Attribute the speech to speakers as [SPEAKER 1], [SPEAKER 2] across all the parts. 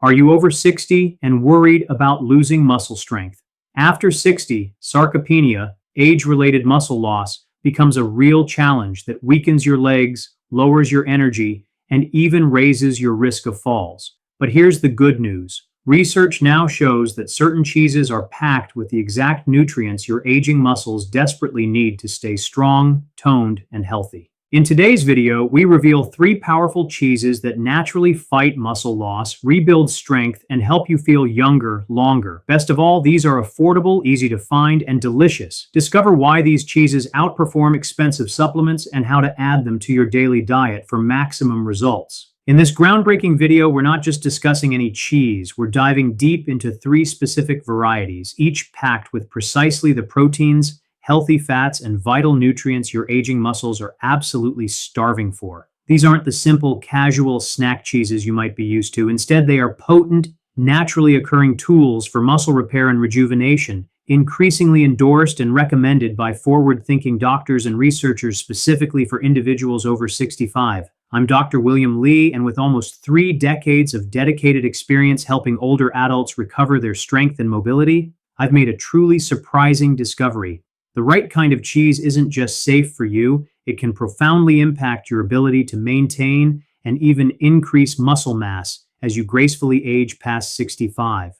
[SPEAKER 1] Are you over 60 and worried about losing muscle strength? After 60, sarcopenia, age-related muscle loss, becomes a real challenge that weakens your legs, lowers your energy, and even raises your risk of falls. But here's the good news. Research now shows that certain cheeses are packed with the exact nutrients your aging muscles desperately need to stay strong, toned, and healthy. In today's video, we reveal 3 powerful cheeses that naturally fight muscle loss, rebuild strength, and help you feel younger longer. Best of all, these are affordable, easy to find, and delicious. Discover why these cheeses outperform expensive supplements and how to add them to your daily diet for maximum results. In this groundbreaking video, we're not just discussing any cheese, we're diving deep into 3 specific varieties, each packed with precisely the proteins, healthy fats, and vital nutrients your aging muscles are absolutely starving for. These aren't the simple, casual snack cheeses you might be used to. Instead, they are potent, naturally occurring tools for muscle repair and rejuvenation, increasingly endorsed and recommended by forward-thinking doctors and researchers specifically for individuals over 65. I'm Dr. William Lee, and with almost 3 decades of dedicated experience helping older adults recover their strength and mobility, I've made a truly surprising discovery. The right kind of cheese isn't just safe for you, it can profoundly impact your ability to maintain and even increase muscle mass as you gracefully age past 65.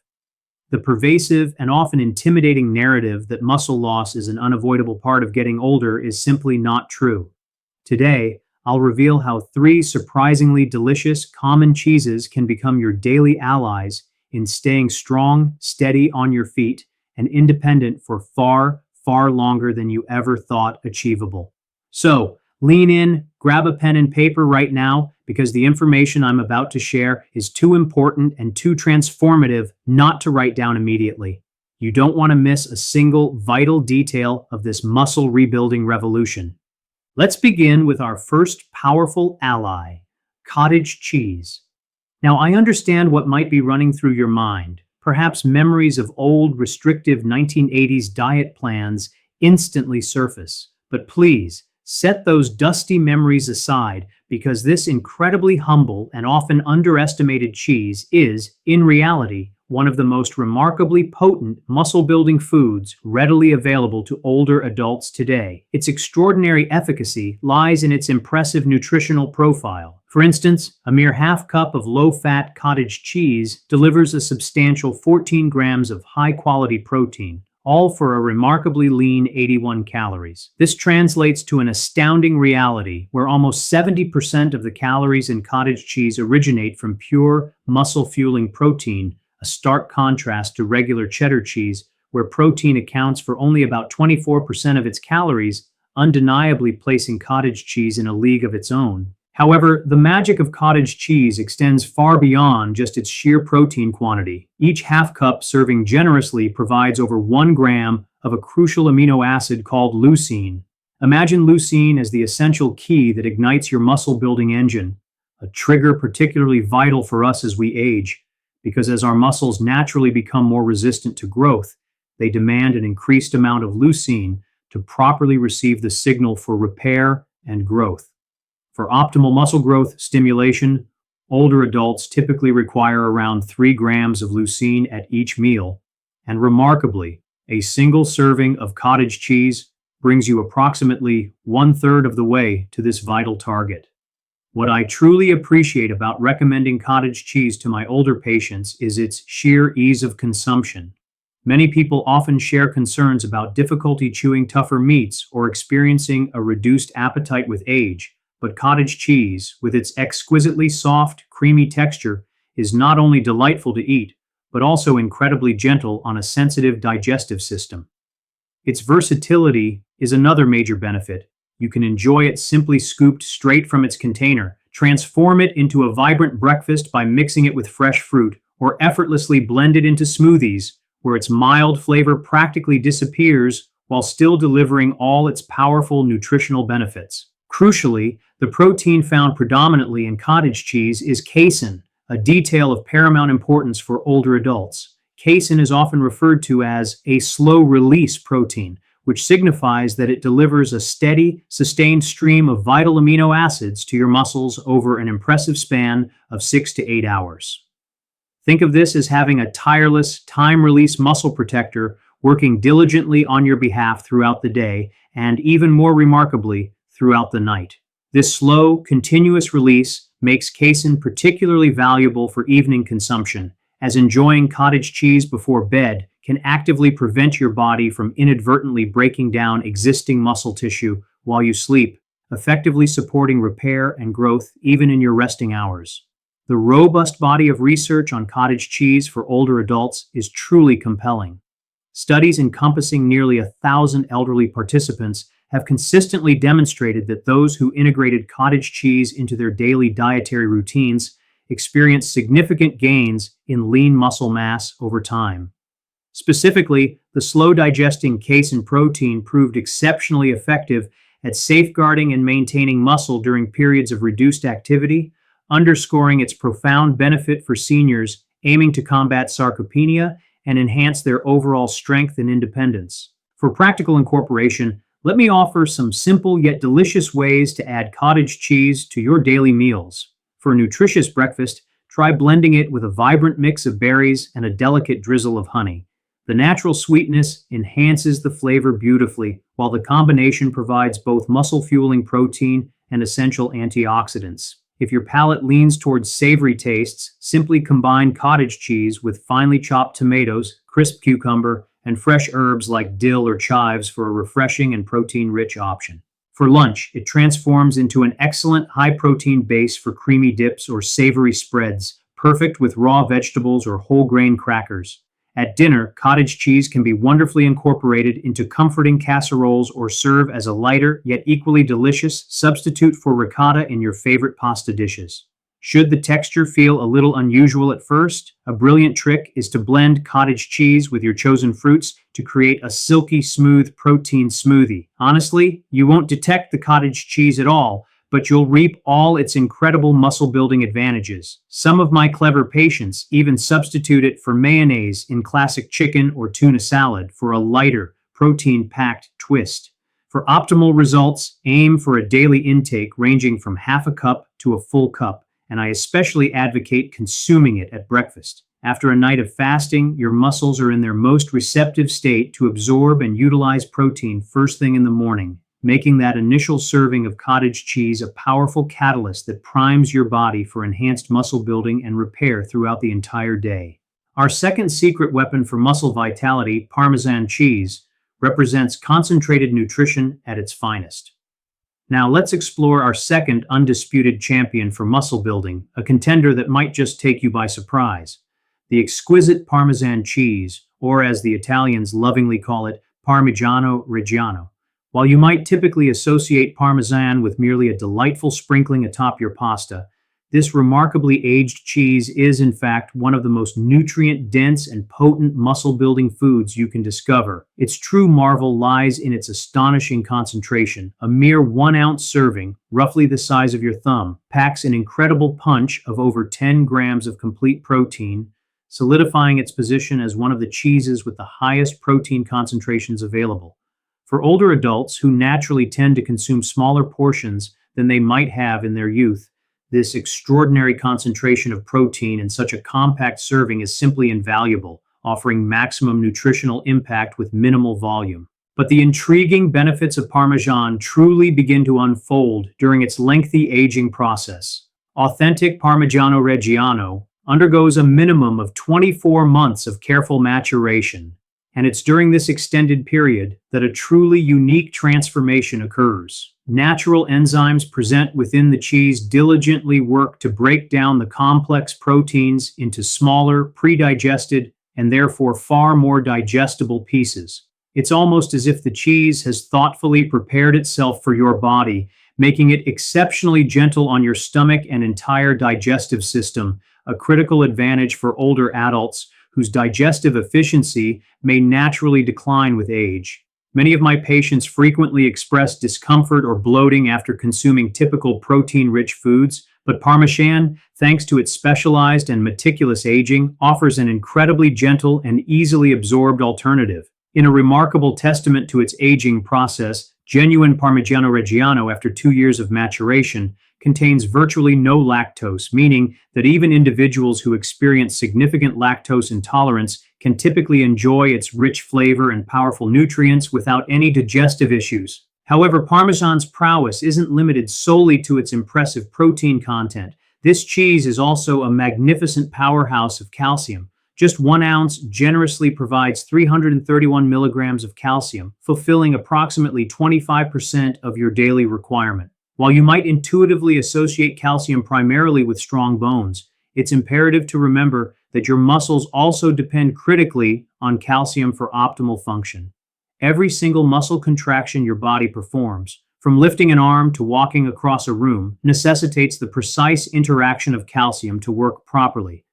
[SPEAKER 1] The pervasive and often intimidating narrative that muscle loss is an unavoidable part of getting older is simply not true. Today, I'll reveal how 3 surprisingly delicious, common cheeses can become your daily allies in staying strong, steady on your feet, and independent for far longer than you ever thought achievable. So, lean in, grab a pen and paper right now, because the information I'm about to share is too important and too transformative not to write down immediately. You don't want to miss a single vital detail of this muscle rebuilding revolution. Let's begin with our first powerful ally, cottage cheese. Now, I understand what might be running through your mind. Perhaps memories of old, restrictive 1980s diet plans instantly surface. But please, set those dusty memories aside, because this incredibly humble and often underestimated cheese is, in reality, one of the most remarkably potent muscle-building foods readily available to older adults today. Its extraordinary efficacy lies in its impressive nutritional profile. For instance, a mere half cup of low-fat cottage cheese delivers a substantial 14 grams of high-quality protein, all for a remarkably lean 81 calories. This translates to an astounding reality where almost 70% of the calories in cottage cheese originate from pure, muscle-fueling protein, a stark contrast to regular cheddar cheese, where protein accounts for only about 24% of its calories, undeniably placing cottage cheese in a league of its own. However, the magic of cottage cheese extends far beyond just its sheer protein quantity. Each half cup serving generously provides over 1 gram of a crucial amino acid called leucine. Imagine leucine as the essential key that ignites your muscle-building engine, a trigger particularly vital for us as we age, because as our muscles naturally become more resistant to growth, they demand an increased amount of leucine to properly receive the signal for repair and growth. For optimal muscle growth stimulation, older adults typically require around 3 grams of leucine at each meal, and remarkably, a single serving of cottage cheese brings you approximately 1/3 of the way to this vital target. What I truly appreciate about recommending cottage cheese to my older patients is its sheer ease of consumption. Many people often share concerns about difficulty chewing tougher meats or experiencing a reduced appetite with age, but cottage cheese, with its exquisitely soft, creamy texture, is not only delightful to eat, but also incredibly gentle on a sensitive digestive system. Its versatility is another major benefit. You can enjoy it simply scooped straight from its container, transform it into a vibrant breakfast by mixing it with fresh fruit, or effortlessly blend it into smoothies, where its mild flavor practically disappears while still delivering all its powerful nutritional benefits. Crucially, the protein found predominantly in cottage cheese is casein, a detail of paramount importance for older adults. Casein is often referred to as a slow-release protein, which signifies that it delivers a steady, sustained stream of vital amino acids to your muscles over an impressive span of 6 to 8 hours. Think of this as having a tireless, time-release muscle protector working diligently on your behalf throughout the day and, even more remarkably, throughout the night. This slow, continuous release makes casein particularly valuable for evening consumption, as enjoying cottage cheese before bed can actively prevent your body from inadvertently breaking down existing muscle tissue while you sleep, effectively supporting repair and growth even in your resting hours. The robust body of research on cottage cheese for older adults is truly compelling. Studies encompassing nearly 1,000 elderly participants have consistently demonstrated that those who integrated cottage cheese into their daily dietary routines experienced significant gains in lean muscle mass over time. Specifically, the slow-digesting casein protein proved exceptionally effective at safeguarding and maintaining muscle during periods of reduced activity, underscoring its profound benefit for seniors aiming to combat sarcopenia and enhance their overall strength and independence. For practical incorporation, let me offer some simple yet delicious ways to add cottage cheese to your daily meals. For a nutritious breakfast, try blending it with a vibrant mix of berries and a delicate drizzle of honey. The natural sweetness enhances the flavor beautifully, while the combination provides both muscle-fueling protein and essential antioxidants. If your palate leans towards savory tastes, simply combine cottage cheese with finely chopped tomatoes, crisp cucumber, and fresh herbs like dill or chives for a refreshing and protein-rich option. For lunch, it transforms into an excellent high-protein base for creamy dips or savory spreads, perfect with raw vegetables or whole-grain crackers. At dinner, cottage cheese can be wonderfully incorporated into comforting casseroles or serve as a lighter yet equally delicious substitute for ricotta in your favorite pasta dishes. Should the texture feel a little unusual at first, a brilliant trick is to blend cottage cheese with your chosen fruits to create a silky smooth protein smoothie. Honestly, you won't detect the cottage cheese at all, but you'll reap all its incredible muscle-building advantages. Some of my clever patients even substitute it for mayonnaise in classic chicken or tuna salad for a lighter, protein-packed twist. For optimal results, aim for a daily intake ranging from half a cup to a full cup, and I especially advocate consuming it at breakfast. After a night of fasting, your muscles are in their most receptive state to absorb and utilize protein first thing in the morning, making that initial serving of cottage cheese a powerful catalyst that primes your body for enhanced muscle building and repair throughout the entire day. Our second secret weapon for muscle vitality, Parmesan cheese, represents concentrated nutrition at its finest. Now let's explore our second undisputed champion for muscle building, a contender that might just take you by surprise. The exquisite Parmesan cheese, or as the Italians lovingly call it, Parmigiano Reggiano. While you might typically associate Parmesan with merely a delightful sprinkling atop your pasta, this remarkably aged cheese is in fact one of the most nutrient-dense and potent muscle-building foods you can discover. Its true marvel lies in its astonishing concentration. A mere 1-ounce serving, roughly the size of your thumb, packs an incredible punch of over 10 grams of complete protein, solidifying its position as one of the cheeses with the highest protein concentrations available. For older adults who naturally tend to consume smaller portions than they might have in their youth, this extraordinary concentration of protein in such a compact serving is simply invaluable, offering maximum nutritional impact with minimal volume. But the intriguing benefits of Parmesan truly begin to unfold during its lengthy aging process. Authentic Parmigiano Reggiano undergoes a minimum of 24 months of careful maturation, and it's during this extended period that a truly unique transformation occurs. Natural enzymes present within the cheese diligently work to break down the complex proteins into smaller, pre-digested, and therefore far more digestible pieces. It's almost as if the cheese has thoughtfully prepared itself for your body, making it exceptionally gentle on your stomach and entire digestive system, a critical advantage for older adults whose digestive efficiency may naturally decline with age. Many of my patients frequently express discomfort or bloating after consuming typical protein-rich foods, but Parmesan, thanks to its specialized and meticulous aging, offers an incredibly gentle and easily absorbed alternative. In a remarkable testament to its aging process, genuine Parmigiano Reggiano, after 2 years of maturation, contains virtually no lactose, meaning that even individuals who experience significant lactose intolerance can typically enjoy its rich flavor and powerful nutrients without any digestive issues. However, Parmesan's prowess isn't limited solely to its impressive protein content. This cheese is also a magnificent powerhouse of calcium. Just 1 ounce generously provides 331 milligrams of calcium, fulfilling approximately 25% of your daily requirement. While you might intuitively associate calcium primarily with strong bones, it's imperative to remember that your muscles also depend critically on calcium for optimal function. Every single muscle contraction your body performs, from lifting an arm to walking across a room, necessitates the precise interaction of calcium to work properly.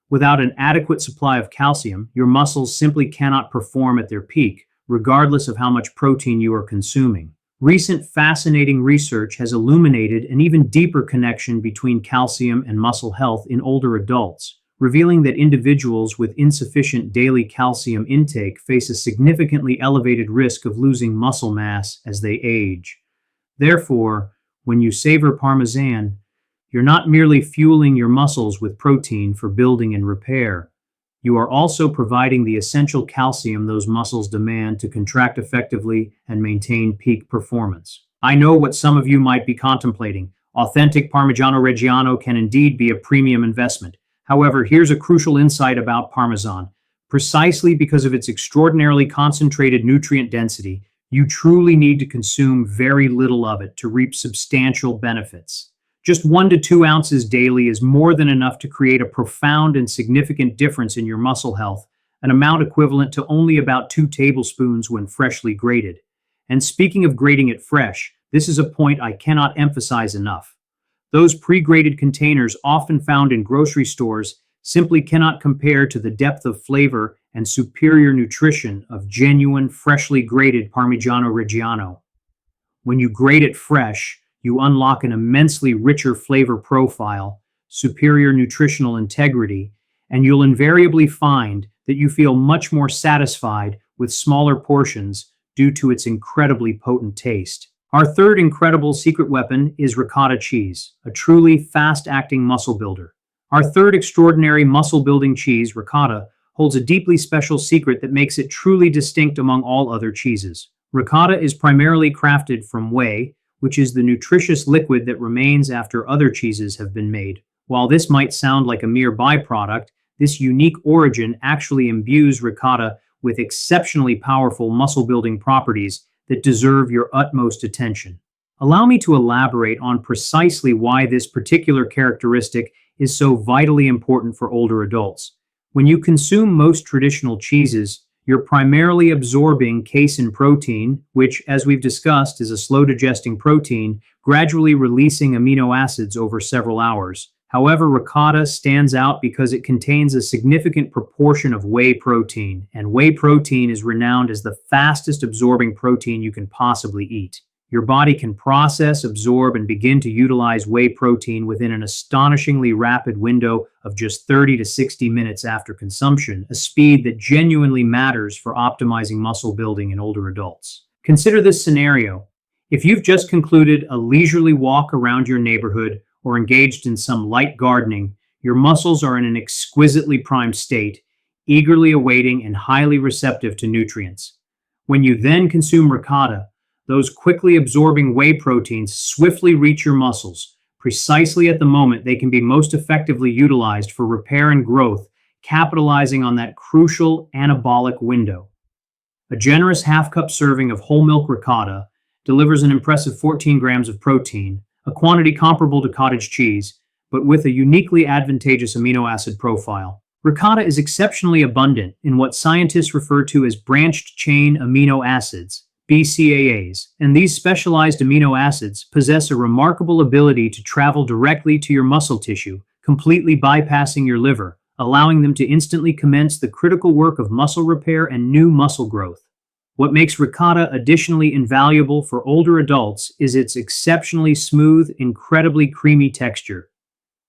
[SPEAKER 1] Without an adequate supply of calcium, your muscles simply cannot perform at their peak, regardless of how much protein you are consuming. Recent fascinating research has illuminated an even deeper connection between calcium and muscle health in older adults, revealing that individuals with insufficient daily calcium intake face a significantly elevated risk of losing muscle mass as they age. Therefore, when you savor Parmesan, you're not merely fueling your muscles with protein for building and repair. You are also providing the essential calcium those muscles demand to contract effectively and maintain peak performance. I know what some of you might be contemplating. Authentic Parmigiano Reggiano can indeed be a premium investment. However, here's a crucial insight about Parmesan. Precisely because of its extraordinarily concentrated nutrient density, you truly need to consume very little of it to reap substantial benefits. Just 1 to 2 ounces daily is more than enough to create a profound and significant difference in your muscle health, an amount equivalent to only about 2 tablespoons when freshly grated. And speaking of grating it fresh, this is a point I cannot emphasize enough. Those pre-grated containers often found in grocery stores simply cannot compare to the depth of flavor and superior nutrition of genuine, freshly grated Parmigiano Reggiano. When you grate it fresh, you unlock an immensely richer flavor profile, superior nutritional integrity, and you'll invariably find that you feel much more satisfied with smaller portions due to its incredibly potent taste. Our third incredible secret weapon is ricotta cheese, a truly fast-acting muscle builder. Our third extraordinary muscle-building cheese, ricotta, holds a deeply special secret that makes it truly distinct among all other cheeses. Ricotta is primarily crafted from whey, which is the nutritious liquid that remains after other cheeses have been made. While this might sound like a mere byproduct, this unique origin actually imbues ricotta with exceptionally powerful muscle-building properties that deserve your utmost attention. Allow me to elaborate on precisely why this particular characteristic is so vitally important for older adults. When you consume most traditional cheeses, you're primarily absorbing casein protein, which, as we've discussed, is a slow-digesting protein, gradually releasing amino acids over several hours. However, ricotta stands out because it contains a significant proportion of whey protein, and whey protein is renowned as the fastest-absorbing protein you can possibly eat. Your body can process, absorb, and begin to utilize whey protein within an astonishingly rapid window of just 30 to 60 minutes after consumption, a speed that genuinely matters for optimizing muscle building in older adults. Consider this scenario. If you've just concluded a leisurely walk around your neighborhood or engaged in some light gardening, your muscles are in an exquisitely primed state, eagerly awaiting and highly receptive to nutrients. When you then consume ricotta, those quickly absorbing whey proteins swiftly reach your muscles, precisely at the moment they can be most effectively utilized for repair and growth, capitalizing on that crucial anabolic window. A generous half-cup serving of whole milk ricotta delivers an impressive 14 grams of protein, a quantity comparable to cottage cheese, but with a uniquely advantageous amino acid profile. Ricotta is exceptionally abundant in what scientists refer to as branched-chain amino acids, BCAAs, and these specialized amino acids possess a remarkable ability to travel directly to your muscle tissue, completely bypassing your liver, allowing them to instantly commence the critical work of muscle repair and new muscle growth. What makes ricotta additionally invaluable for older adults is its exceptionally smooth, incredibly creamy texture.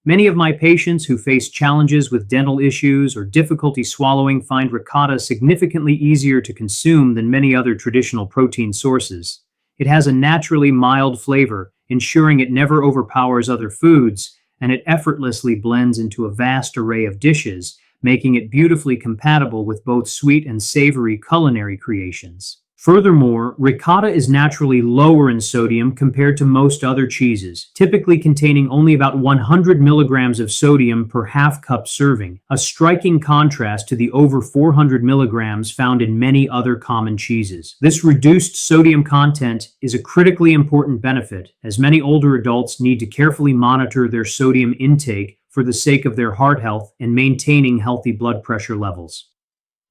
[SPEAKER 1] Many of my patients who face challenges with dental issues or difficulty swallowing find ricotta significantly easier to consume than many other traditional protein sources. It has a naturally mild flavor ensuring it never overpowers other foods, and it effortlessly blends into a vast array of dishes, making it beautifully compatible with both sweet and savory culinary creations. Furthermore, ricotta is naturally lower in sodium compared to most other cheeses, typically containing only about 100 milligrams of sodium per half-cup serving, a striking contrast to the over 400 milligrams found in many other common cheeses. This reduced sodium content is a critically important benefit, as many older adults need to carefully monitor their sodium intake for the sake of their heart health and maintaining healthy blood pressure levels.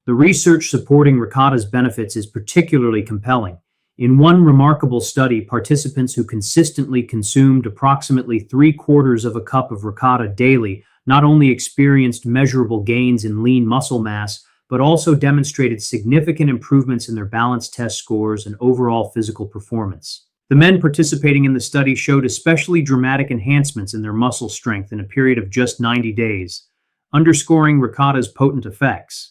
[SPEAKER 1] The research supporting ricotta's benefits is particularly compelling. In one remarkable study, participants who consistently consumed approximately 3/4 of a cup of ricotta daily not only experienced measurable gains in lean muscle mass, but also demonstrated significant improvements in their balance test scores and overall physical performance. The men participating in the study showed especially dramatic enhancements in their muscle strength in a period of just 90 days, underscoring ricotta's potent effects.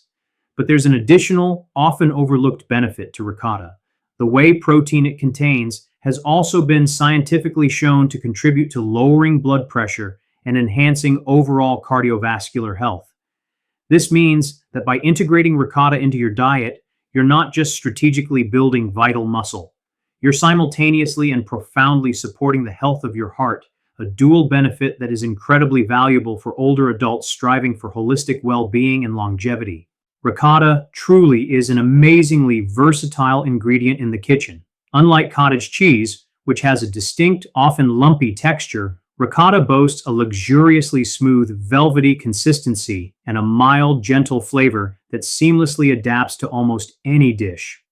[SPEAKER 1] But there's an additional, often overlooked benefit to ricotta. The whey protein it contains has also been scientifically shown to contribute to lowering blood pressure and enhancing overall cardiovascular health. This means that by integrating ricotta into your diet, you're not just strategically building vital muscle. You're simultaneously and profoundly supporting the health of your heart, a dual benefit that is incredibly valuable for older adults striving for holistic well-being and longevity. Ricotta truly is an amazingly versatile ingredient in the kitchen. Unlike cottage cheese, which has a distinct, often lumpy texture, ricotta boasts a luxuriously smooth, velvety consistency and a mild, gentle flavor that seamlessly adapts to almost any dish.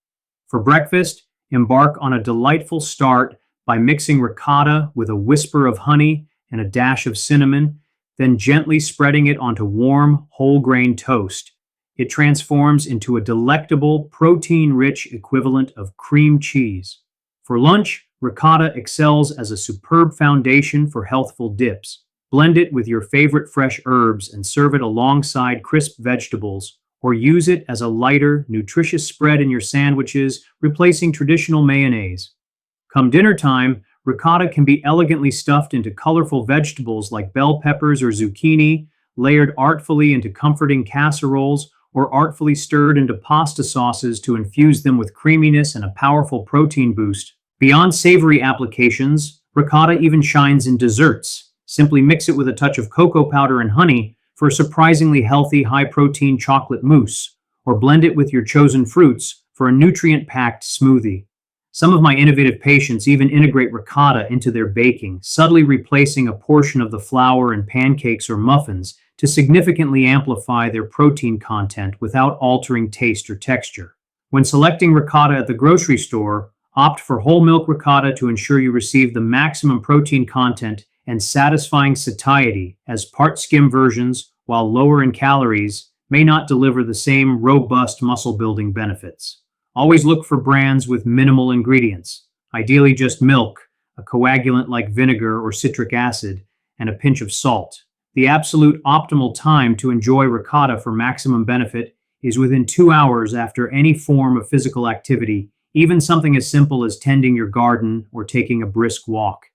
[SPEAKER 1] For breakfast, embark on a delightful start by mixing ricotta with a whisper of honey and a dash of cinnamon, then gently spreading it onto warm, whole-grain toast. It transforms into a delectable, protein-rich equivalent of cream cheese. For lunch, ricotta excels as a superb foundation for healthful dips. Blend it with your favorite fresh herbs and serve it alongside crisp vegetables, or use it as a lighter, nutritious spread in your sandwiches, replacing traditional mayonnaise. Come dinner time, ricotta can be elegantly stuffed into colorful vegetables like bell peppers or zucchini, layered artfully into comforting casseroles, or artfully stirred into pasta sauces to infuse them with creaminess and a powerful protein boost. Beyond savory applications, ricotta even shines in desserts. Simply mix it with a touch of cocoa powder and honey for a surprisingly healthy, high-protein chocolate mousse, or blend it with your chosen fruits for a nutrient-packed smoothie. Some of my innovative patients even integrate ricotta into their baking, subtly replacing a portion of the flour in pancakes or muffins to significantly amplify their protein content without altering taste or texture. When selecting ricotta at the grocery store, opt for whole milk ricotta to ensure you receive the maximum protein content and satisfying satiety, as part-skim versions, while lower in calories, may not deliver the same robust muscle-building benefits. Always look for brands with minimal ingredients, ideally just milk, a coagulant like vinegar or citric acid, and a pinch of salt. The absolute optimal time to enjoy ricotta for maximum benefit is within 2 hours after any form of physical activity, even something as simple as tending your garden or taking a brisk walk.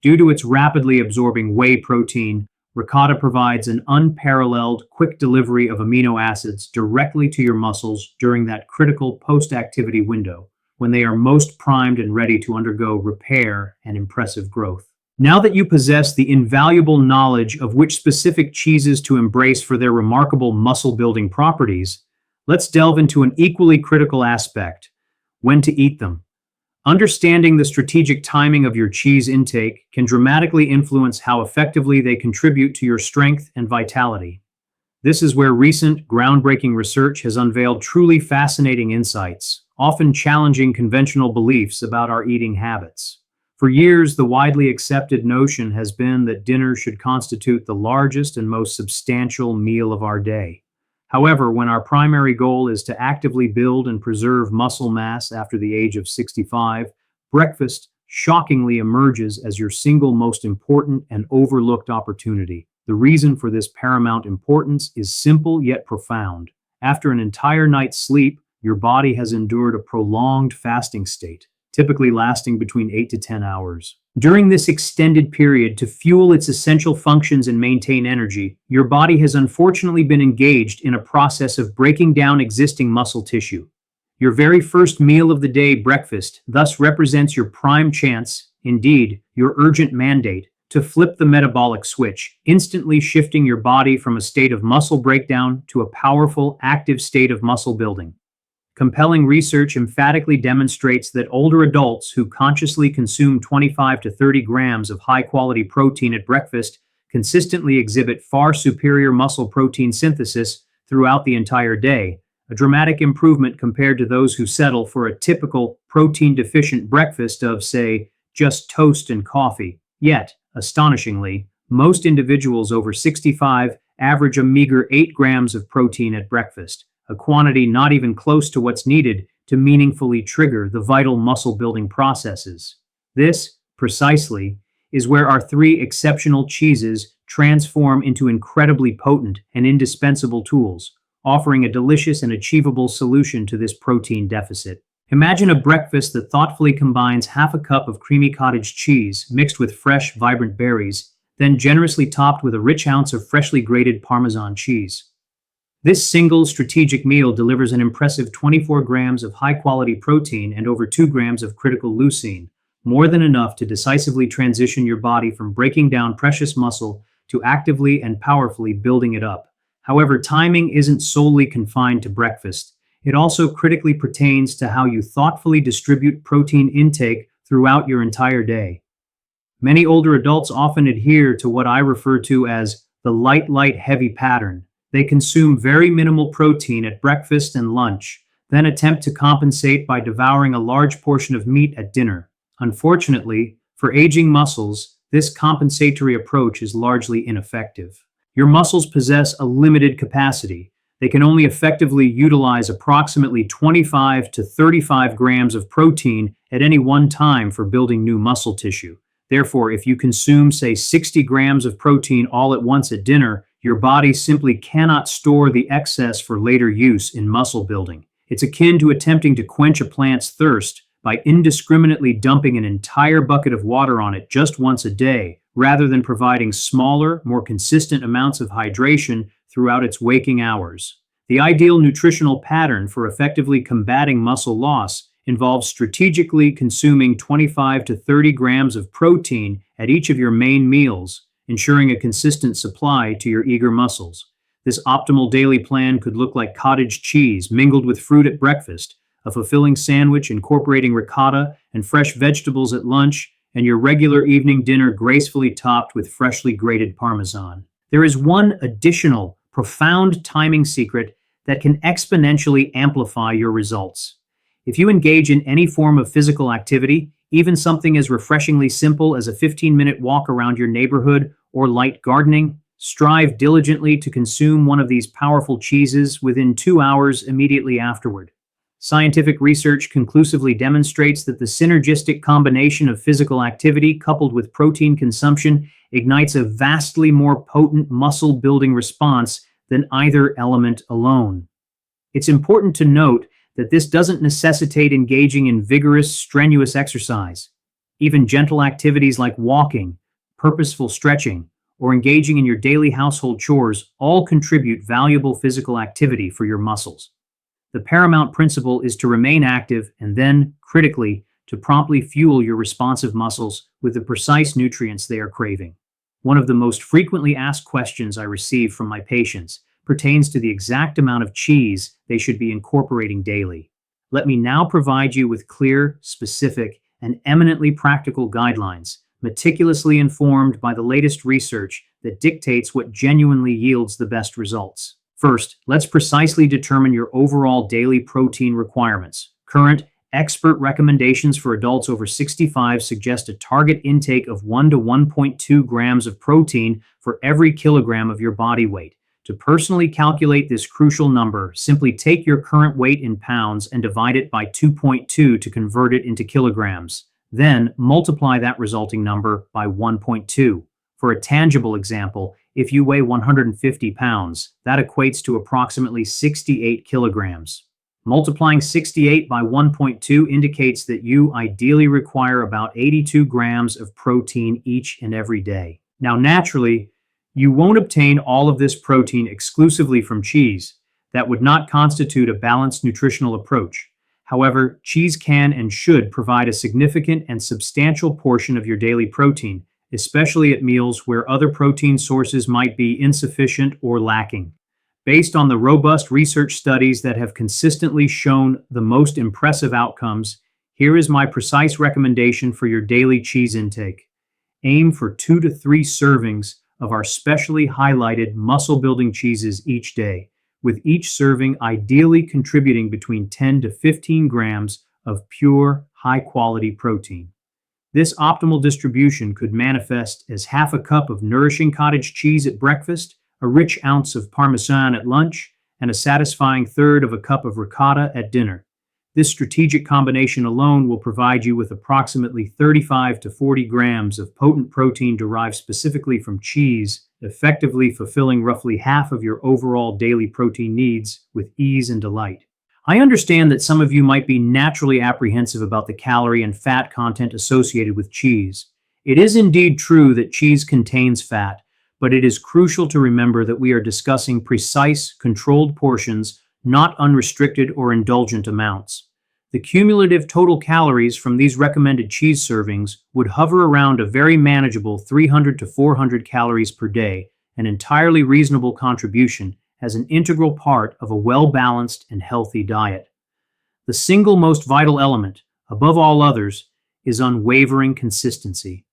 [SPEAKER 1] Due to its rapidly absorbing whey protein, ricotta provides an unparalleled, quick delivery of amino acids directly to your muscles during that critical post-activity window, when they are most primed and ready to undergo repair and impressive growth. Now that you possess the invaluable knowledge of which specific cheeses to embrace for their remarkable muscle-building properties, let's delve into an equally critical aspect: when to eat them. Understanding the strategic timing of your cheese intake can dramatically influence how effectively they contribute to your strength and vitality. This is where recent, groundbreaking research has unveiled truly fascinating insights, often challenging conventional beliefs about our eating habits. For years, the widely accepted notion has been that dinner should constitute the largest and most substantial meal of our day. However, when our primary goal is to actively build and preserve muscle mass after the age of 65, breakfast shockingly emerges as your single most important and overlooked opportunity. The reason for this paramount importance is simple yet profound. After an entire night's sleep, your body has endured a prolonged fasting state, typically lasting between 8 to 10 hours. During this extended period, to fuel its essential functions and maintain energy, your body has unfortunately been engaged in a process of breaking down existing muscle tissue. Your very first meal of the day, breakfast, thus represents your prime chance, indeed, your urgent mandate, to flip the metabolic switch, instantly shifting your body from a state of muscle breakdown to a powerful, active state of muscle building. Compelling research emphatically demonstrates that older adults who consciously consume 25 to 30 grams of high-quality protein at breakfast consistently exhibit far superior muscle protein synthesis throughout the entire day, a dramatic improvement compared to those who settle for a typical protein-deficient breakfast of, say, just toast and coffee. Yet, astonishingly, most individuals over 65 average a meager 8 grams of protein at breakfast, a quantity not even close to what's needed to meaningfully trigger the vital muscle-building processes. This, precisely, is where our three exceptional cheeses transform into incredibly potent and indispensable tools, offering a delicious and achievable solution to this protein deficit. Imagine a breakfast that thoughtfully combines half a cup of creamy cottage cheese mixed with fresh, vibrant berries, then generously topped with a rich ounce of freshly grated Parmesan cheese. This single strategic meal delivers an impressive 24 grams of high-quality protein and over 2 grams of critical leucine, more than enough to decisively transition your body from breaking down precious muscle to actively and powerfully building it up. However, timing isn't solely confined to breakfast. It also critically pertains to how you thoughtfully distribute protein intake throughout your entire day. Many older adults often adhere to what I refer to as the light, heavy pattern. They consume very minimal protein at breakfast and lunch, then attempt to compensate by devouring a large portion of meat at dinner. Unfortunately, for aging muscles, this compensatory approach is largely ineffective. Your muscles possess a limited capacity. They can only effectively utilize approximately 25 to 35 grams of protein at any one time for building new muscle tissue. Therefore, if you consume, say, 60 grams of protein all at once at dinner, your body simply cannot store the excess for later use in muscle building. It's akin to attempting to quench a plant's thirst by indiscriminately dumping an entire bucket of water on it just once a day, rather than providing smaller, more consistent amounts of hydration throughout its waking hours. The ideal nutritional pattern for effectively combating muscle loss involves strategically consuming 25 to 30 grams of protein at each of your main meals, ensuring a consistent supply to your eager muscles. This optimal daily plan could look like cottage cheese mingled with fruit at breakfast, a fulfilling sandwich incorporating ricotta and fresh vegetables at lunch, and your regular evening dinner gracefully topped with freshly grated Parmesan. There is one additional, profound timing secret that can exponentially amplify your results. If you engage in any form of physical activity, even something as refreshingly simple as a 15-minute walk around your neighborhood or light gardening, strive diligently to consume one of these powerful cheeses within 2 hours immediately afterward. Scientific research conclusively demonstrates that the synergistic combination of physical activity coupled with protein consumption ignites a vastly more potent muscle-building response than either element alone. It's important to note that this doesn't necessitate engaging in vigorous, strenuous exercise. Even gentle activities like walking, purposeful stretching, or engaging in your daily household chores all contribute valuable physical activity for your muscles. The paramount principle is to remain active and then, critically, to promptly fuel your responsive muscles with the precise nutrients they are craving. One of the most frequently asked questions I receive from my patients pertains to the exact amount of cheese they should be incorporating daily. Let me now provide you with clear, specific, and eminently practical guidelines, meticulously informed by the latest research that dictates what genuinely yields the best results. First, let's precisely determine your overall daily protein requirements. Current expert recommendations for adults over 65 suggest a target intake of 1 to 1.2 grams of protein for every kilogram of your body weight. To personally calculate this crucial number, simply take your current weight in pounds and divide it by 2.2 to convert it into kilograms. Then multiply that resulting number by 1.2. For a tangible example, if you weigh 150 pounds, that equates to approximately 68 kilograms. Multiplying 68 by 1.2 indicates that you ideally require about 82 grams of protein each and every day. Now, naturally, you won't obtain all of this protein exclusively from cheese. That would not constitute a balanced nutritional approach. However, cheese can and should provide a significant and substantial portion of your daily protein, especially at meals where other protein sources might be insufficient or lacking. Based on the robust research studies that have consistently shown the most impressive outcomes, here is my precise recommendation for your daily cheese intake. Aim for 2 to 3 servings of our specially highlighted muscle-building cheeses each day, with each serving ideally contributing between 10 to 15 grams of pure, high-quality protein. This optimal distribution could manifest as half a cup of nourishing cottage cheese at breakfast, a rich ounce of Parmesan at lunch, and a satisfying third of a cup of ricotta at dinner. This strategic combination alone will provide you with approximately 35 to 40 grams of potent protein derived specifically from cheese, effectively fulfilling roughly half of your overall daily protein needs with ease and delight. I understand that some of you might be naturally apprehensive about the calorie and fat content associated with cheese. It is indeed true that cheese contains fat, but it is crucial to remember that we are discussing precise, controlled portions, not unrestricted or indulgent amounts. The cumulative total calories from these recommended cheese servings would hover around a very manageable 300 to 400 calories per day, an entirely reasonable contribution as an integral part of a well-balanced and healthy diet. The single most vital element, above all others, is unwavering consistency.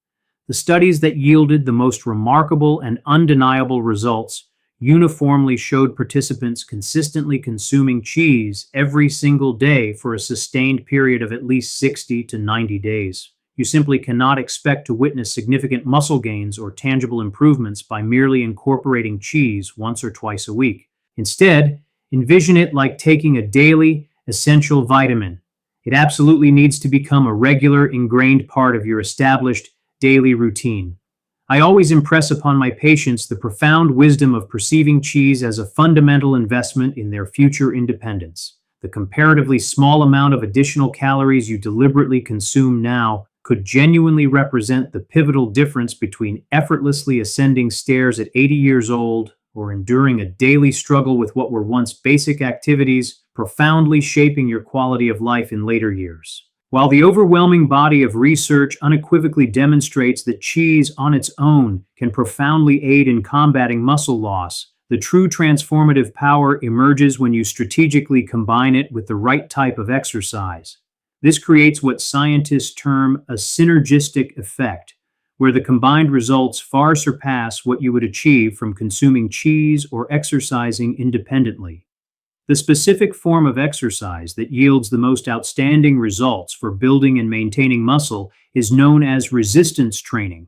[SPEAKER 1] The studies that yielded the most remarkable and undeniable results uniformly showed participants consistently consuming cheese every single day for a sustained period of at least 60 to 90 days. You simply cannot expect to witness significant muscle gains or tangible improvements by merely incorporating cheese once or twice a week. Instead, envision it like taking a daily, essential vitamin. It absolutely needs to become a regular, ingrained part of your established daily routine. I always impress upon my patients the profound wisdom of perceiving cheese as a fundamental investment in their future independence. The comparatively small amount of additional calories you deliberately consume now could genuinely represent the pivotal difference between effortlessly ascending stairs at 80 years old or enduring a daily struggle with what were once basic activities, profoundly shaping your quality of life in later years. While the overwhelming body of research unequivocally demonstrates that cheese on its own can profoundly aid in combating muscle loss, the true transformative power emerges when you strategically combine it with the right type of exercise. This creates what scientists term a synergistic effect, where the combined results far surpass what you would achieve from consuming cheese or exercising independently. The specific form of exercise that yields the most outstanding results for building and maintaining muscle is known as resistance training.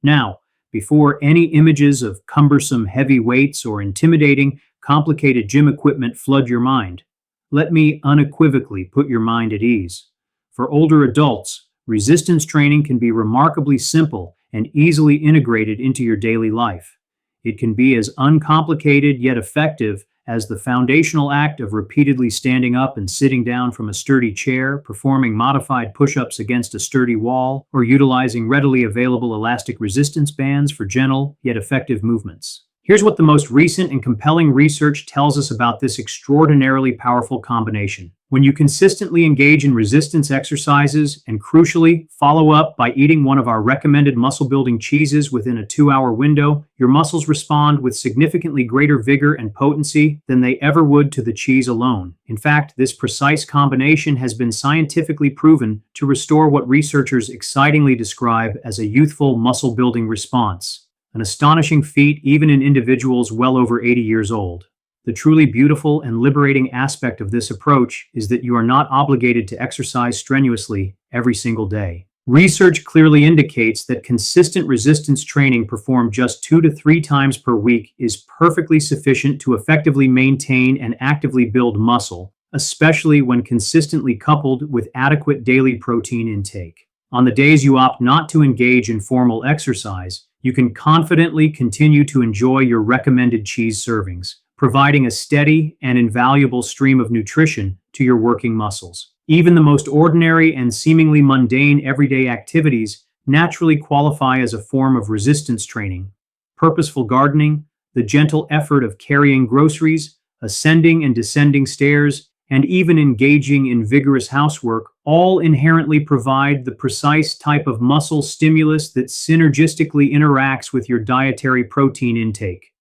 [SPEAKER 1] Now, before any images of cumbersome heavy weights or intimidating, complicated gym equipment flood your mind, let me unequivocally put your mind at ease. For older adults, resistance training can be remarkably simple and easily integrated into your daily life. It can be as uncomplicated yet effective as the foundational act of repeatedly standing up and sitting down from a sturdy chair, performing modified push-ups against a sturdy wall, or utilizing readily available elastic resistance bands for gentle yet effective movements. Here's what the most recent and compelling research tells us about this extraordinarily powerful combination. When you consistently engage in resistance exercises and, crucially, follow up by eating one of our recommended muscle-building cheeses within a 2-hour window, your muscles respond with significantly greater vigor and potency than they ever would to the cheese alone. In fact, this precise combination has been scientifically proven to restore what researchers excitingly describe as a youthful muscle-building response, an astonishing feat even in individuals well over 80 years old. The truly beautiful and liberating aspect of this approach is that you are not obligated to exercise strenuously every single day. Research clearly indicates that consistent resistance training performed just 2 to 3 times per week is perfectly sufficient to effectively maintain and actively build muscle, especially when consistently coupled with adequate daily protein intake. On the days you opt not to engage in formal exercise, you can confidently continue to enjoy your recommended cheese servings, providing a steady and invaluable stream of nutrition to your working muscles. Even the most ordinary and seemingly mundane everyday activities naturally qualify as a form of resistance training. Purposeful gardening, the gentle effort of carrying groceries, ascending and descending stairs, and even engaging in vigorous housework all inherently provide the precise type of muscle stimulus that synergistically interacts with your dietary protein intake.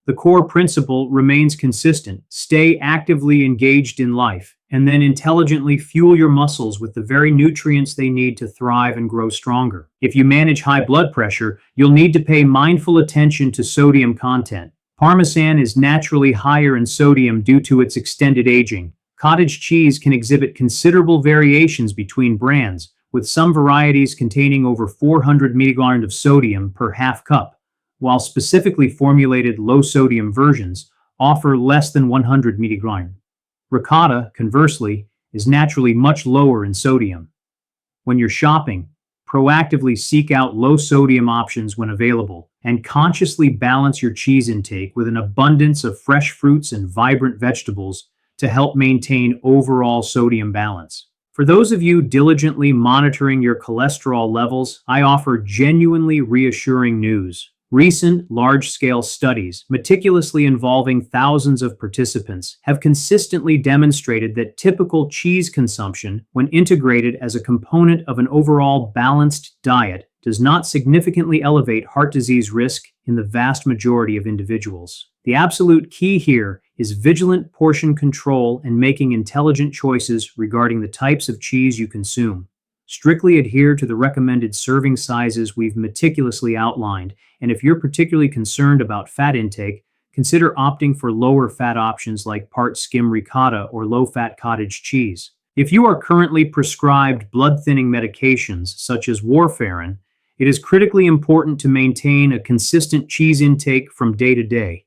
[SPEAKER 1] The core principle remains consistent: stay actively engaged in life, and then intelligently fuel your muscles with the very nutrients they need to thrive and grow stronger. If you manage high blood pressure, you'll need to pay mindful attention to sodium content. Parmesan is naturally higher in sodium due to its extended aging. Cottage cheese can exhibit considerable variations between brands, with some varieties containing over 400 milligrams of sodium per half cup, while specifically formulated low-sodium versions offer less than 100 milligrams. Ricotta, conversely, is naturally much lower in sodium. When you're shopping, proactively seek out low-sodium options when available, and consciously balance your cheese intake with an abundance of fresh fruits and vibrant vegetables to help maintain overall sodium balance. For those of you diligently monitoring your cholesterol levels, I offer genuinely reassuring news. Recent large-scale studies, meticulously involving thousands of participants, have consistently demonstrated that typical cheese consumption, when integrated as a component of an overall balanced diet, does not significantly elevate heart disease risk in the vast majority of individuals. The absolute key here is vigilant portion control and making intelligent choices regarding the types of cheese you consume. Strictly adhere to the recommended serving sizes we've meticulously outlined, and if you're particularly concerned about fat intake, consider opting for lower fat options like part skim ricotta or low-fat cottage cheese. If you are currently prescribed blood-thinning medications such as warfarin, it is critically important to maintain a consistent cheese intake from day to day.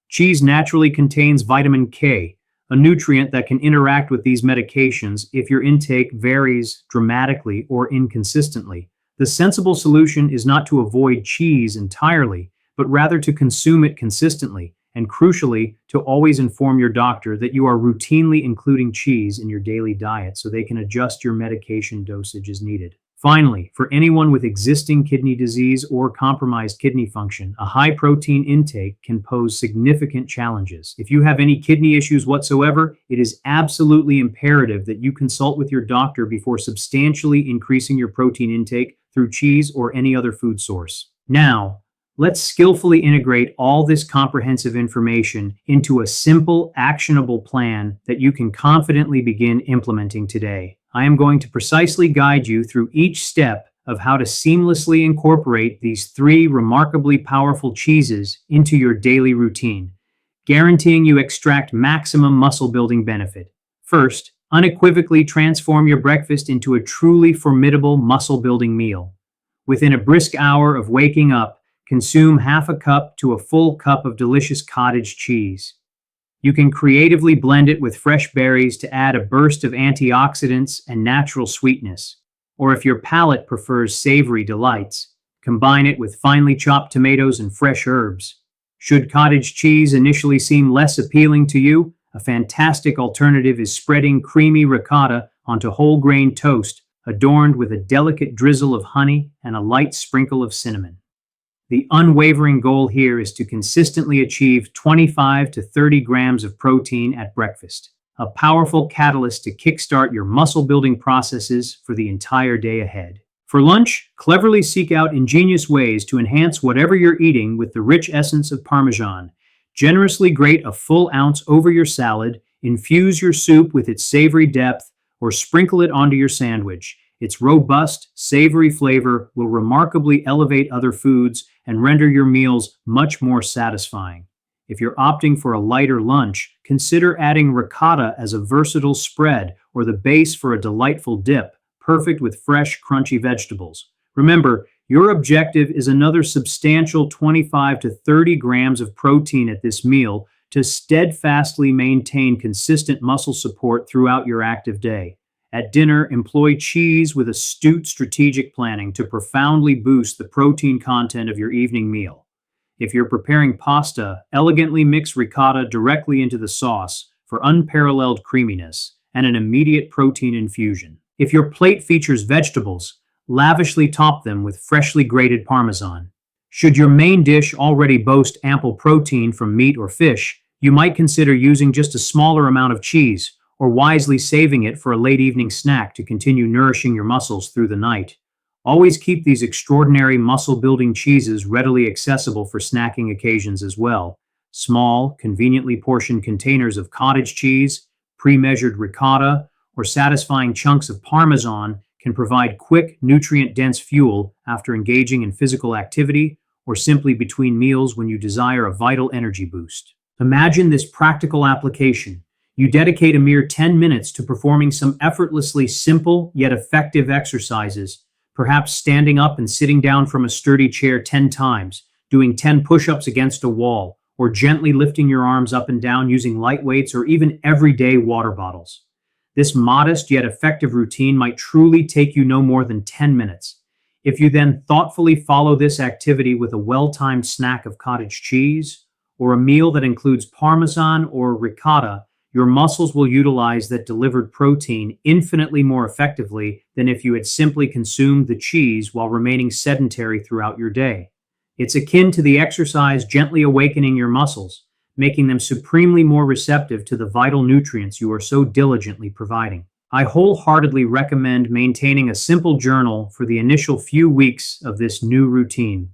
[SPEAKER 1] Cheese naturally contains vitamin K, a nutrient that can interact with these medications if your intake varies dramatically or inconsistently. The sensible solution is not to avoid cheese entirely, but rather to consume it consistently, and crucially, to always inform your doctor that you are routinely including cheese in your daily diet so they can adjust your medication dosage as needed. Finally, for anyone with existing kidney disease or compromised kidney function, a high protein intake can pose significant challenges. If you have any kidney issues whatsoever, it is absolutely imperative that you consult with your doctor before substantially increasing your protein intake through cheese or any other food source. Now, let's skillfully integrate all this comprehensive information into a simple, actionable plan that you can confidently begin implementing today. I am going to precisely guide you through each step of how to seamlessly incorporate these three remarkably powerful cheeses into your daily routine, guaranteeing you extract maximum muscle-building benefit. First, unequivocally transform your breakfast into a truly formidable muscle-building meal. Within a brisk hour of waking up, consume half a cup to a full cup of delicious cottage cheese. You can creatively blend it with fresh berries to add a burst of antioxidants and natural sweetness. Or if your palate prefers savory delights, combine it with finely chopped tomatoes and fresh herbs. Should cottage cheese initially seem less appealing to you, a fantastic alternative is spreading creamy ricotta onto whole grain toast, adorned with a delicate drizzle of honey and a light sprinkle of cinnamon. The unwavering goal here is to consistently achieve 25 to 30 grams of protein at breakfast, a powerful catalyst to kickstart your muscle-building processes for the entire day ahead. For lunch, cleverly seek out ingenious ways to enhance whatever you're eating with the rich essence of Parmesan. Generously grate a full ounce over your salad, infuse your soup with its savory depth, or sprinkle it onto your sandwich. Its robust, savory flavor will remarkably elevate other foods and render your meals much more satisfying. If you're opting for a lighter lunch, consider adding ricotta as a versatile spread or the base for a delightful dip, perfect with fresh, crunchy vegetables. Remember, your objective is another substantial 25 to 30 grams of protein at this meal to steadfastly maintain consistent muscle support throughout your active day. At dinner, employ cheese with astute strategic planning to profoundly boost the protein content of your evening meal. If you're preparing pasta, elegantly mix ricotta directly into the sauce for unparalleled creaminess and an immediate protein infusion. If your plate features vegetables, lavishly top them with freshly grated Parmesan. Should your main dish already boast ample protein from meat or fish, you might consider using just a smaller amount of cheese or wisely saving it for a late evening snack to continue nourishing your muscles through the night. Always keep these extraordinary muscle-building cheeses readily accessible for snacking occasions as well. Small, conveniently portioned containers of cottage cheese, pre-measured ricotta, or satisfying chunks of Parmesan can provide quick, nutrient-dense fuel after engaging in physical activity or simply between meals when you desire a vital energy boost. Imagine this practical application. You dedicate a mere 10 minutes to performing some effortlessly simple yet effective exercises, perhaps standing up and sitting down from a sturdy chair 10 times, doing 10 push-ups against a wall, or gently lifting your arms up and down using light weights or even everyday water bottles. This modest yet effective routine might truly take you no more than 10 minutes. If you then thoughtfully follow this activity with a well-timed snack of cottage cheese, or a meal that includes Parmesan or ricotta, your muscles will utilize that delivered protein infinitely more effectively than if you had simply consumed the cheese while remaining sedentary throughout your day. It's akin to the exercise gently awakening your muscles, making them supremely more receptive to the vital nutrients you are so diligently providing. I wholeheartedly recommend maintaining a simple journal for the initial few weeks of this new routine.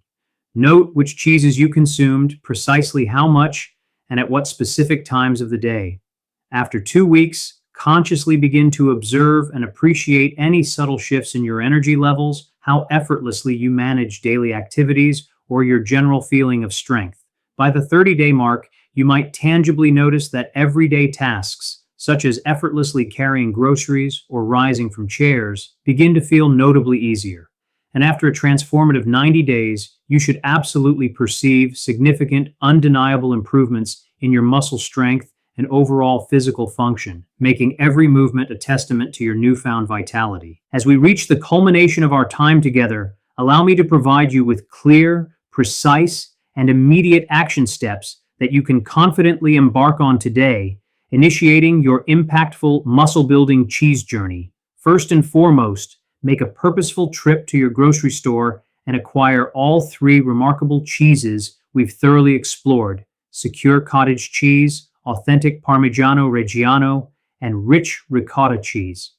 [SPEAKER 1] Note which cheeses you consumed, precisely how much, and at what specific times of the day. After 2 weeks, consciously begin to observe and appreciate any subtle shifts in your energy levels, how effortlessly you manage daily activities, or your general feeling of strength. By the 30-day mark, you might tangibly notice that everyday tasks, such as effortlessly carrying groceries or rising from chairs, begin to feel notably easier. And after a transformative 90 days, you should absolutely perceive significant, undeniable improvements in your muscle strength and overall physical function, making every movement a testament to your newfound vitality. As we reach the culmination of our time together, allow me to provide you with clear, precise, and immediate action steps that you can confidently embark on today, initiating your impactful muscle-building cheese journey. First and foremost, make a purposeful trip to your grocery store and acquire all 3 remarkable cheeses we've thoroughly explored: secure cottage cheese, authentic Parmigiano Reggiano, and rich ricotta cheese.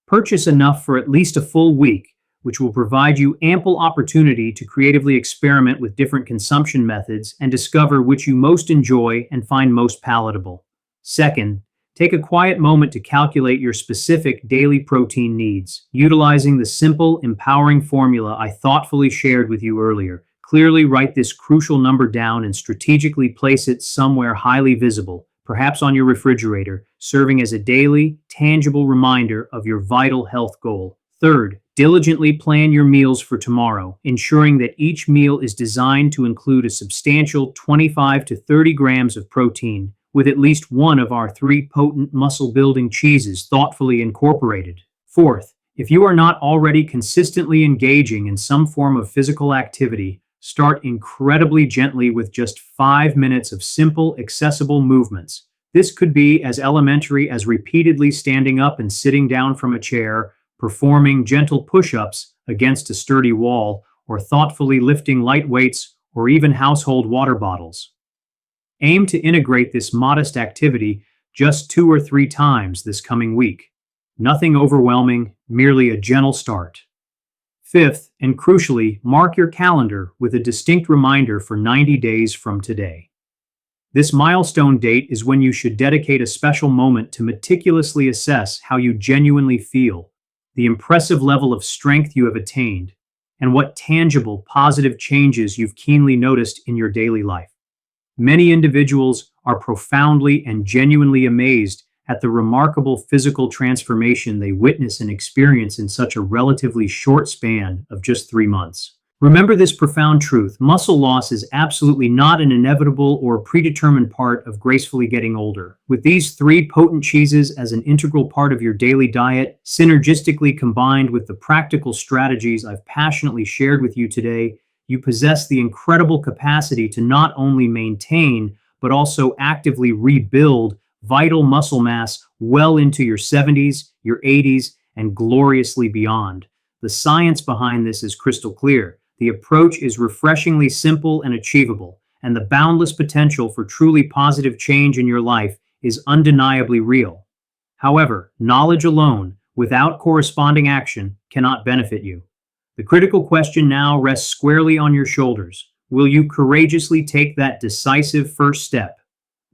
[SPEAKER 1] Purchase enough for at least a full week, which will provide you ample opportunity to creatively experiment with different consumption methods and discover which you most enjoy and find most palatable. Second, take a quiet moment to calculate your specific daily protein needs, utilizing the simple, empowering formula I thoughtfully shared with you earlier. Clearly write this crucial number down and strategically place it somewhere highly visible, perhaps on your refrigerator, serving as a daily, tangible reminder of your vital health goal. Third, diligently plan your meals for tomorrow, ensuring that each meal is designed to include a substantial 25 to 30 grams of protein, with at least one of our 3 potent muscle-building cheeses thoughtfully incorporated. Fourth, if you are not already consistently engaging in some form of physical activity, start incredibly gently with just 5 minutes of simple, accessible movements. This could be as elementary as repeatedly standing up and sitting down from a chair, performing gentle push-ups against a sturdy wall, or thoughtfully lifting light weights or even household water bottles. Aim to integrate this modest activity just 2 or 3 times this coming week. Nothing overwhelming, merely a gentle start. Fifth, and crucially, mark your calendar with a distinct reminder for 90 days from today. This milestone date is when you should dedicate a special moment to meticulously assess how you genuinely feel, the impressive level of strength you have attained, and what tangible, positive changes you've keenly noticed in your daily life. Many individuals are profoundly and genuinely amazed at the remarkable physical transformation they witness and experience in such a relatively short span of just 3 months. Remember this profound truth: muscle loss is absolutely not an inevitable or predetermined part of gracefully getting older. With these 3 potent cheeses as an integral part of your daily diet, synergistically combined with the practical strategies I've passionately shared with you today, you possess the incredible capacity to not only maintain, but also actively rebuild vital muscle mass well into your 70s, your 80s, and gloriously beyond. The science behind this is crystal clear. The approach is refreshingly simple and achievable, and the boundless potential for truly positive change in your life is undeniably real. However, knowledge alone, without corresponding action, cannot benefit you. The critical question now rests squarely on your shoulders. Will you courageously take that decisive first step?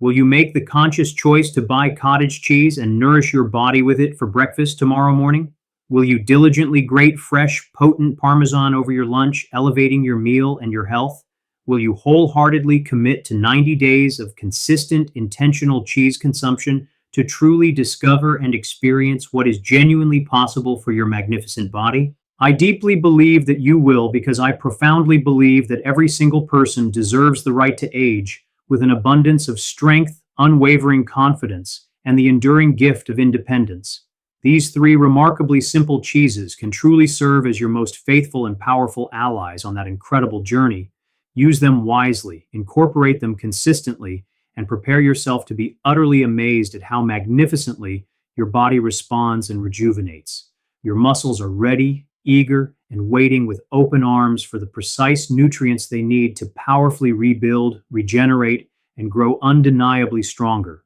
[SPEAKER 1] Will you make the conscious choice to buy cottage cheese and nourish your body with it for breakfast tomorrow morning? Will you diligently grate fresh, potent Parmesan over your lunch, elevating your meal and your health? Will you wholeheartedly commit to 90 days of consistent, intentional cheese consumption to truly discover and experience what is genuinely possible for your magnificent body? I deeply believe that you will, because I profoundly believe that every single person deserves the right to age with an abundance of strength, unwavering confidence, and the enduring gift of independence. These three remarkably simple cheeses can truly serve as your most faithful and powerful allies on that incredible journey. Use them wisely, incorporate them consistently, and prepare yourself to be utterly amazed at how magnificently your body responds and rejuvenates. Your muscles are ready, eager, and waiting with open arms for the precise nutrients they need to powerfully rebuild, regenerate, and grow undeniably stronger.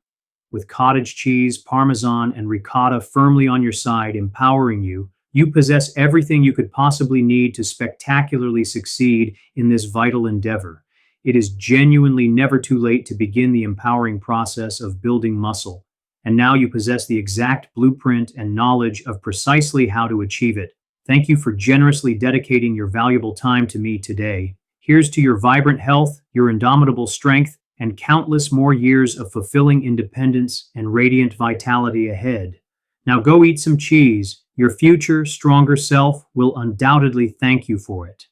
[SPEAKER 1] With cottage cheese, Parmesan, and ricotta firmly on your side, empowering you, you possess everything you could possibly need to spectacularly succeed in this vital endeavor. It is genuinely never too late to begin the empowering process of building muscle, and now you possess the exact blueprint and knowledge of precisely how to achieve it. Thank you for generously dedicating your valuable time to me today. Here's to your vibrant health, your indomitable strength, and countless more years of fulfilling independence and radiant vitality ahead. Now go eat some cheese. Your future, stronger self will undoubtedly thank you for it.